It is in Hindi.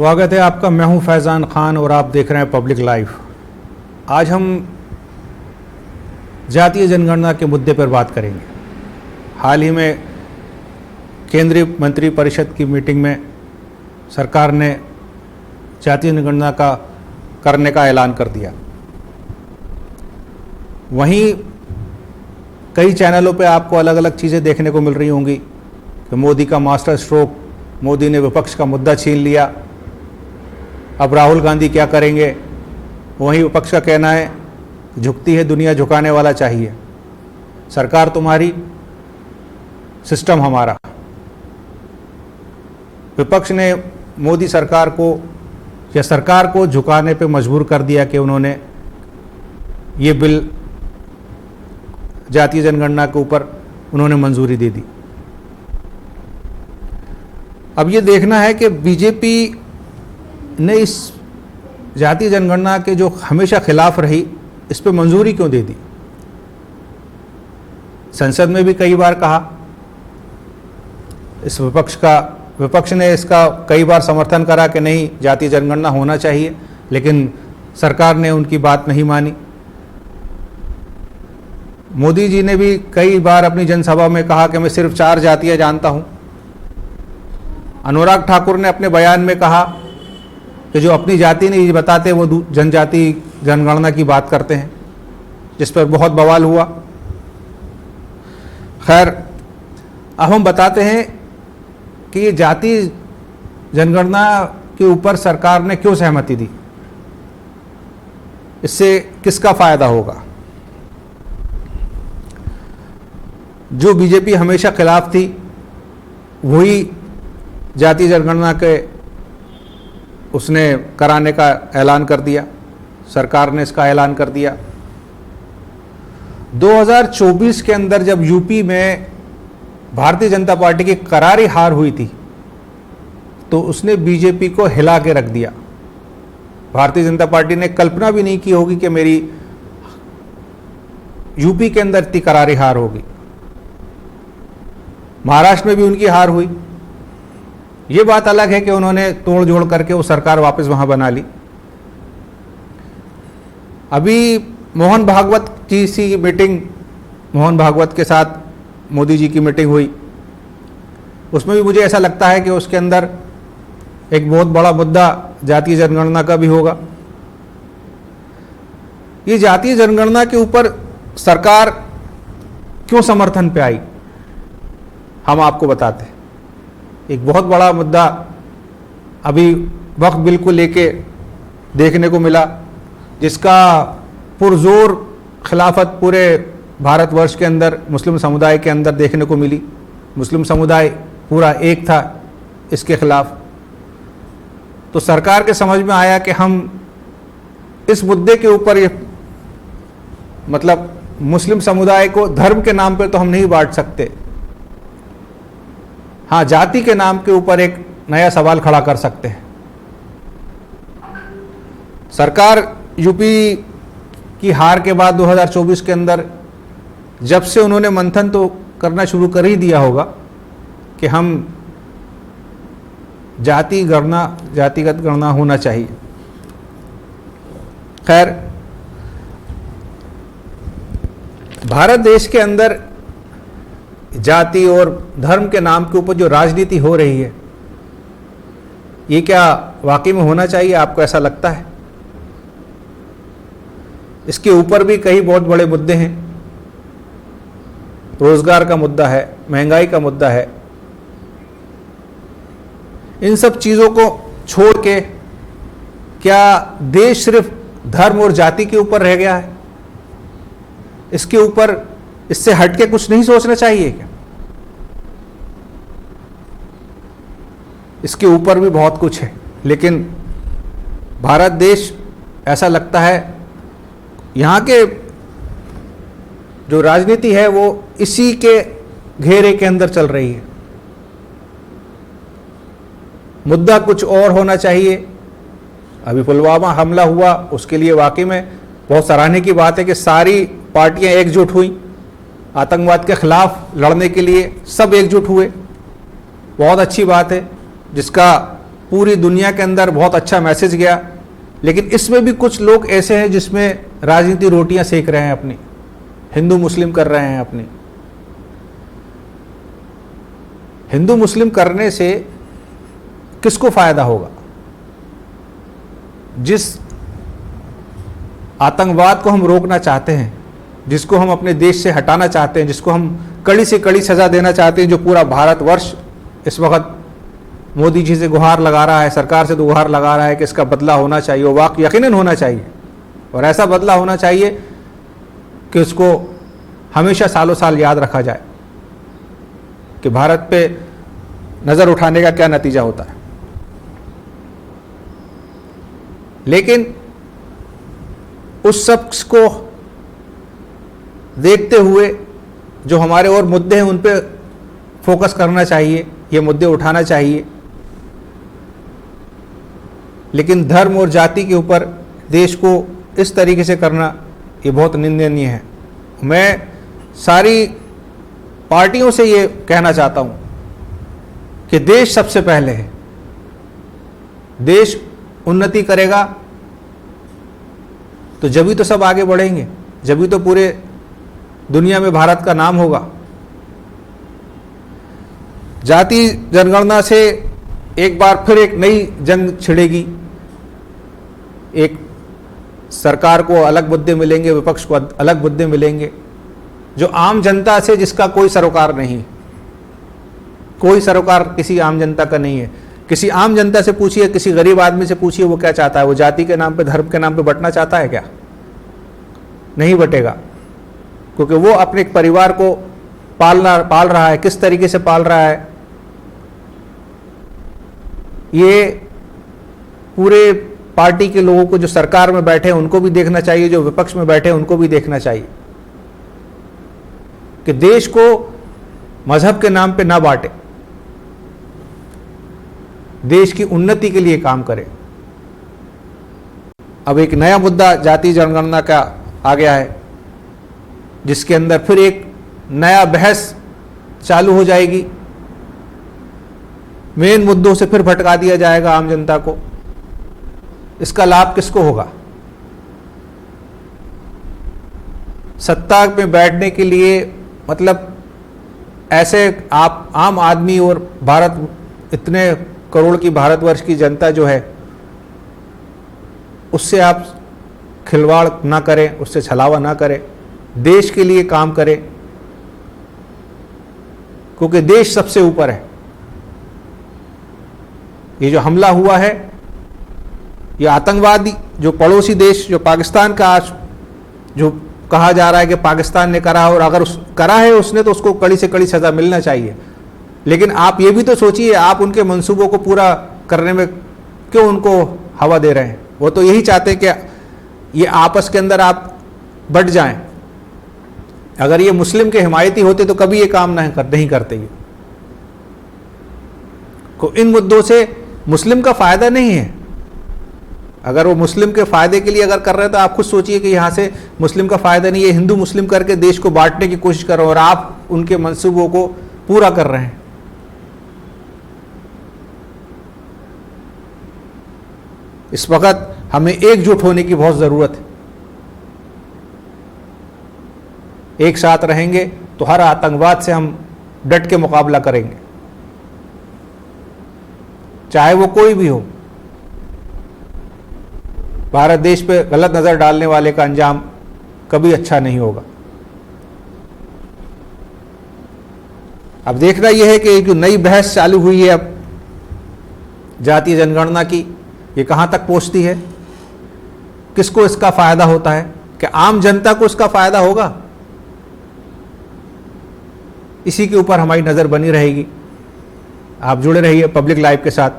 स्वागत है आपका। मैं हूं फैज़ान ख़ान और आप देख रहे हैं पब्लिक लाइव। आज हम जातीय जनगणना के मुद्दे पर बात करेंगे। हाल ही में केंद्रीय मंत्री परिषद की मीटिंग में सरकार ने जातीय जनगणना का करने का ऐलान कर दिया। वहीं कई चैनलों पे आपको अलग अलग चीज़ें देखने को मिल रही होंगी कि मोदी का मास्टर स्ट्रोक, मोदी ने विपक्ष का मुद्दा छीन लिया, अब राहुल गांधी क्या करेंगे। वहीं विपक्ष का कहना है झुकती है दुनिया, झुकाने वाला चाहिए। सरकार तुम्हारी, सिस्टम हमारा। विपक्ष ने मोदी सरकार को या सरकार को झुकाने पे मजबूर कर दिया कि उन्होंने ये बिल जातीय जनगणना के ऊपर उन्होंने मंजूरी दे दी। अब ये देखना है कि बीजेपी ने इस जातीय जनगणना के जो हमेशा खिलाफ रही, इस पे मंजूरी क्यों दे दी। संसद में भी कई बार कहा, इस विपक्ष ने इसका कई बार समर्थन करा कि नहीं जातीय जनगणना होना चाहिए, लेकिन सरकार ने उनकी बात नहीं मानी। मोदी जी ने भी कई बार अपनी जनसभा में कहा कि मैं सिर्फ 4 जातियां जानता हूं। अनुराग ठाकुर ने अपने बयान में कहा कि जो अपनी जाति नहीं बताते वो जनजाति जनगणना की बात करते हैं, जिस पर बहुत बवाल हुआ। खैर, अब हम बताते हैं कि ये जाति जनगणना के ऊपर सरकार ने क्यों सहमति दी, इससे किसका फायदा होगा। जो बीजेपी हमेशा खिलाफ थी वही जातीय जनगणना के उसने कराने का ऐलान कर दिया। सरकार ने इसका ऐलान कर दिया। 2024 के अंदर जब यूपी में भारतीय जनता पार्टी की करारी हार हुई थी तो उसने बीजेपी को हिला के रख दिया। भारतीय जनता पार्टी ने कल्पना भी नहीं की होगी कि मेरी यूपी के अंदर इतनी करारी हार होगी। महाराष्ट्र में भी उनकी हार हुई। ये बात अलग है कि उन्होंने तोड़ जोड़ करके वो सरकार वापस वहां बना ली। अभी मोहन भागवत जी की मीटिंग, मोहन भागवत के साथ मोदी जी की मीटिंग हुई, उसमें भी मुझे ऐसा लगता है कि उसके अंदर एक बहुत बड़ा मुद्दा जातीय जनगणना का भी होगा। ये जातीय जनगणना के ऊपर सरकार क्यों समर्थन पे आई, हम आपको बताते हैं। एक बहुत बड़ा मुद्दा अभी वक्फ बिल को लेके देखने को मिला, जिसका पुरजोर खिलाफत पूरे भारतवर्ष के अंदर मुस्लिम समुदाय के अंदर देखने को मिली। मुस्लिम समुदाय पूरा एक था इसके खिलाफ। तो सरकार के समझ में आया कि हम इस मुद्दे के ऊपर ये मतलब मुस्लिम समुदाय को धर्म के नाम पर तो हम नहीं बांट सकते, हाँ जाति के नाम के ऊपर एक नया सवाल खड़ा कर सकते हैं। सरकार यूपी की हार के बाद 2024 के अंदर जब से उन्होंने मंथन तो करना शुरू कर ही दिया होगा कि हम जातिगत गणना होना चाहिए। खैर, भारत देश के अंदर जाति और धर्म के नाम के ऊपर जो राजनीति हो रही है, ये क्या वाकई में होना चाहिए? आपको ऐसा लगता है? इसके ऊपर भी कई बहुत बड़े मुद्दे हैं। रोजगार का मुद्दा है, महंगाई का मुद्दा है। इन सब चीजों को छोड़ के क्या देश सिर्फ धर्म और जाति के ऊपर रह गया है? इसके ऊपर, इससे हटके कुछ नहीं सोचना चाहिए क्या? इसके ऊपर भी बहुत कुछ है, लेकिन भारत देश ऐसा लगता है यहाँ के जो राजनीति है वो इसी के घेरे के अंदर चल रही है। मुद्दा कुछ और होना चाहिए। अभी पुलवामा हमला हुआ, उसके लिए वाकई में बहुत सराहने की बात है कि सारी पार्टियां एकजुट हुई, आतंकवाद के खिलाफ लड़ने के लिए सब एकजुट हुए। बहुत अच्छी बात है, जिसका पूरी दुनिया के अंदर बहुत अच्छा मैसेज गया, लेकिन इसमें भी कुछ लोग ऐसे हैं जिसमें राजनीति रोटियां सेक रहे हैं, अपनी हिंदू मुस्लिम कर रहे हैं। अपनी हिंदू मुस्लिम करने से किसको फायदा होगा? जिस आतंकवाद को हम रोकना चाहते हैं, जिसको हम अपने देश से हटाना चाहते हैं, जिसको हम कड़ी से कड़ी सजा देना चाहते हैं, जो पूरा भारतवर्ष इस वक्त मोदी जी से गुहार लगा रहा है, सरकार से तो गुहार लगा रहा है कि इसका बदला होना चाहिए, वो वाकई यकीनन होना चाहिए, और ऐसा बदला होना चाहिए कि उसको हमेशा सालों साल याद रखा जाए कि भारत पे नज़र उठाने का क्या नतीजा होता है। लेकिन उस शख्स को देखते हुए जो हमारे और मुद्दे हैं उन पे फोकस करना चाहिए, ये मुद्दे उठाना चाहिए। लेकिन धर्म और जाति के ऊपर देश को इस तरीके से करना ये बहुत निंदनीय है। मैं सारी पार्टियों से ये कहना चाहता हूँ कि देश सबसे पहले है। देश उन्नति करेगा तो जभी तो सब आगे बढ़ेंगे, जभी तो पूरे दुनिया में भारत का नाम होगा। जाति जनगणना से एक बार फिर एक नई जंग छिड़ेगी, एक सरकार को अलग मुद्दे मिलेंगे, विपक्ष को अलग मुद्दे मिलेंगे, जो आम जनता से जिसका कोई सरोकार नहीं, कोई सरोकार किसी आम जनता का नहीं है। किसी आम जनता से पूछिए, किसी गरीब आदमी से पूछिए, वो क्या चाहता है? वो जाति के नाम पे, धर्म के नाम पे बंटना चाहता है क्या? नहीं बटेगा, क्योंकि वो अपने एक परिवार को पाल रहा है। किस तरीके से पाल रहा है, ये पूरे पार्टी के लोगों को, जो सरकार में बैठे हैं उनको भी देखना चाहिए, जो विपक्ष में बैठे हैं उनको भी देखना चाहिए कि देश को मजहब के नाम पे ना बांटे, देश की उन्नति के लिए काम करे। अब एक नया मुद्दा जाति जनगणना का आ गया है, जिसके अंदर फिर एक नया बहस चालू हो जाएगी। मेन मुद्दों से फिर भटका दिया जाएगा आम जनता को। इसका लाभ किसको होगा? सत्ता में बैठने के लिए, मतलब ऐसे आप आम आदमी और भारत, इतने करोड़ की भारतवर्ष की जनता जो है, उससे आप खिलवाड़ ना करें, उससे छलावा ना करें, देश के लिए काम करें, क्योंकि देश सबसे ऊपर है। ये जो हमला हुआ है, ये आतंकवादी जो पड़ोसी देश, जो पाकिस्तान का, आज जो कहा जा रहा है कि पाकिस्तान ने करा, और अगर करा है उसने, तो उसको कड़ी से कड़ी सजा मिलना चाहिए। लेकिन आप ये भी तो सोचिए, आप उनके मंसूबों को पूरा करने में क्यों उनको हवा दे रहे हैं? वो तो यही चाहते हैं कि ये आपस के अंदर आप बट जाएं। अगर ये मुस्लिम के हिमायती होते तो कभी ये काम नहीं करते। ये को इन मुद्दों से मुस्लिम का फायदा नहीं है। अगर वो मुस्लिम के फायदे के लिए अगर कर रहे हैं, तो आप खुद सोचिए कि यहां से मुस्लिम का फायदा नहीं है, हिंदू मुस्लिम करके देश को बांटने की कोशिश कर रहे हो, और आप उनके मंसूबों को पूरा कर रहे हैं। इस वक्त हमें एकजुट होने की बहुत जरूरत है। एक साथ रहेंगे तो हर आतंकवाद से हम डट के मुकाबला करेंगे, चाहे वो कोई भी हो। भारत देश पे गलत नजर डालने वाले का अंजाम कभी अच्छा नहीं होगा। अब देखना यह है कि जो नई बहस चालू हुई है अब जातीय जनगणना की, ये कहां तक पहुंचती है, किसको इसका फायदा होता है? क्या आम जनता को इसका फायदा होगा? इसी के ऊपर हमारी नजर बनी रहेगी। आप जुड़े रहिए पब्लिक लाइव के साथ।